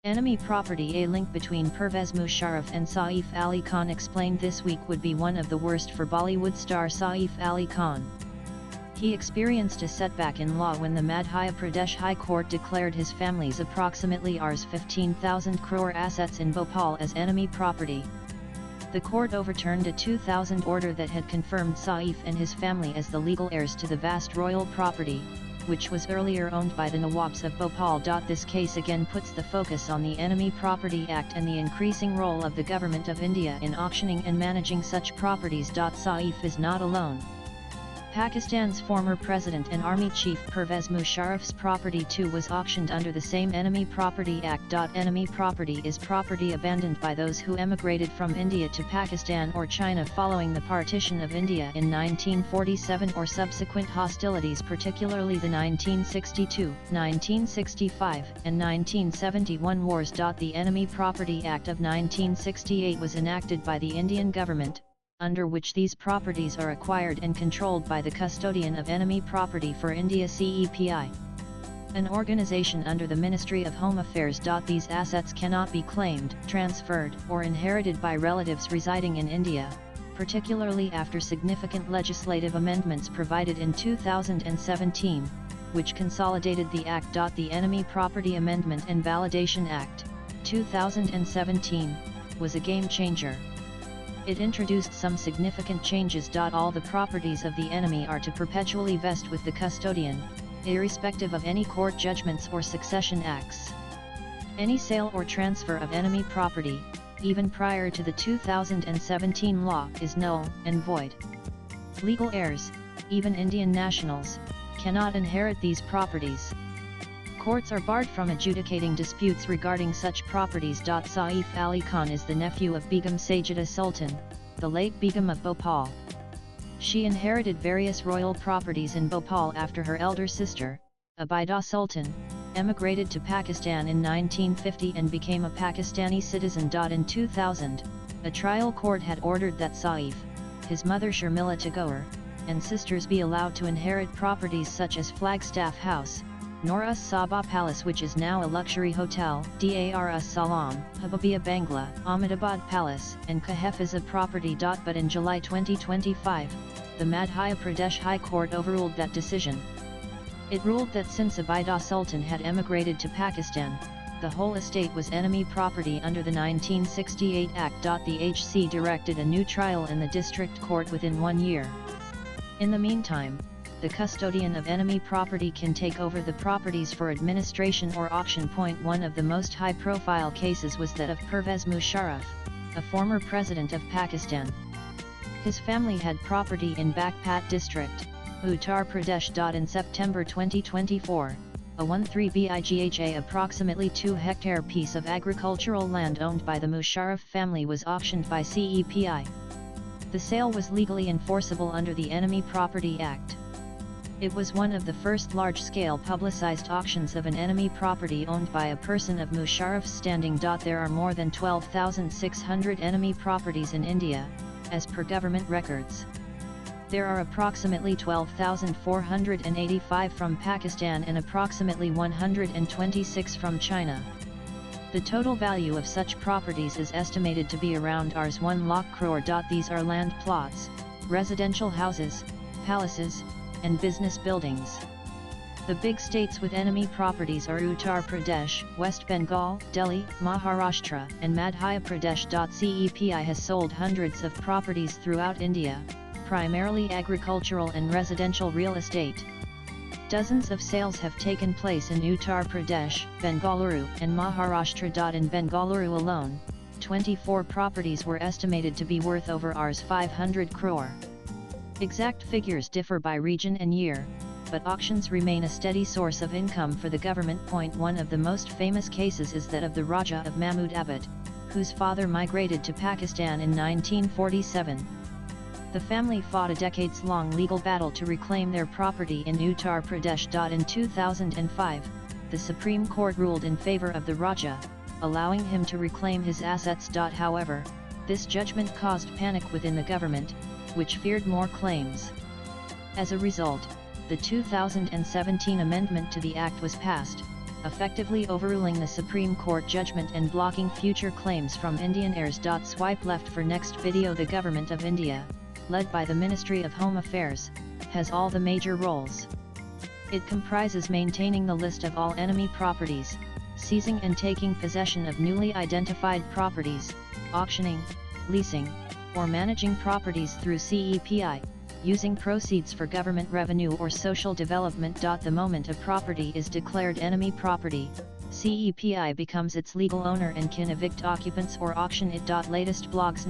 Enemy property. A link between Pervez Musharraf and Saif Ali Khan explained this week would be one of the worst for Bollywood star Saif Ali Khan. He experienced a setback in law when the Madhya Pradesh High Court declared his family's approximately Rs 15,000 crore assets in Bhopal as enemy property. The court overturned a 2000 order that had confirmed Saif and his family as the legal heirs to the vast royal property, which was earlier owned by the Nawabs of Bhopal. This case again puts the focus on the Enemy Property Act and the increasing role of the Government of India in auctioning and managing such properties. Saif is not alone. Pakistan's former president and army chief Pervez Musharraf's property too was auctioned under the same Enemy Property Act. Enemy property is property abandoned by those who emigrated from India to Pakistan or China following the partition of India in 1947 or subsequent hostilities, particularly the 1962, 1965, and 1971 wars. The Enemy Property Act of 1968 was enacted by the Indian government, under which these properties are acquired and controlled by the Custodian of Enemy Property for India (CEPI), an organization under the Ministry of Home Affairs. These assets cannot be claimed, transferred, or inherited by relatives residing in India, particularly after significant legislative amendments provided in 2017, which consolidated the Act. The Enemy Property Amendment and Validation Act, 2017, was a game changer. It introduced some significant changes. All the properties of the enemy are to perpetually vest with the custodian, irrespective of any court judgments or succession acts. Any sale or transfer of enemy property, even prior to the 2017 law, is null and void. Legal heirs, even Indian nationals, cannot inherit these properties. Courts are barred from adjudicating disputes regarding such properties. Saif Ali Khan is the nephew of Begum Sajida Sultan, the late Begum of Bhopal. She inherited various royal properties in Bhopal after her elder sister, Abida Sultan, emigrated to Pakistan in 1950 and became a Pakistani citizen. In 2000, a trial court had ordered that Saif, his mother Sharmila Tagore, and sisters be allowed to inherit properties such as Flagstaff House, Noor Sabha Palace, which is now a luxury hotel, Dar Salam, Hababia Bangla, Ahmedabad Palace, and Kahfiza property. But in July 2025, the Madhya Pradesh High Court overruled that decision. It ruled that since Abida Sultan had emigrated to Pakistan, the whole estate was enemy property under the 1968 Act. The HC directed a new trial in the district court within 1 year. In the meantime, the custodian of enemy property can take over the properties for administration or auction. One of the most high-profile cases was that of Pervez Musharraf, a former president of Pakistan. His family had property in Baghpat district, Uttar Pradesh. In September 2024, a 13 bigha approximately 2-hectare piece of agricultural land owned by the Musharraf family was auctioned by CEPI. The sale was legally enforceable under the Enemy Property Act. It was one of the first large-scale publicized auctions of an enemy property owned by a person of Musharraf's standing. There are more than 12,600 enemy properties in India, as per government records. There are approximately 12,485 from Pakistan and approximately 126 from China. The total value of such properties is estimated to be around Rs 1 lakh crore. These are land plots, residential houses, palaces, and business buildings. The big states with enemy properties are Uttar Pradesh, West Bengal, Delhi, Maharashtra, and Madhya Pradesh. CEPI has sold hundreds of properties throughout India, primarily agricultural and residential real estate. Dozens of sales have taken place in Uttar Pradesh, Bengaluru, and Maharashtra. In Bengaluru alone, 24 properties were estimated to be worth over Rs 500 crore. Exact figures differ by region and year, but auctions remain a steady source of income for the government. One of the most famous cases is that of the Raja of Mahmudabad, whose father migrated to Pakistan in 1947. The family fought a decades-long legal battle to reclaim their property in Uttar Pradesh. In 2005, the Supreme Court ruled in favor of the Raja, allowing him to reclaim his assets. However, this judgment caused panic within the government, which feared more claims. As a result, the 2017 amendment to the Act was passed, effectively overruling the Supreme Court judgment and blocking future claims from Indian heirs. Swipe left for next video. The Government of India, led by the Ministry of Home Affairs, has all the major roles. It comprises maintaining the list of all enemy properties, seizing and taking possession of newly identified properties, auctioning, leasing, or managing properties through CEPI, using proceeds for government revenue or social development. The moment a property is declared enemy property, CEPI becomes its legal owner and can evict occupants or auction it. Latest blogs.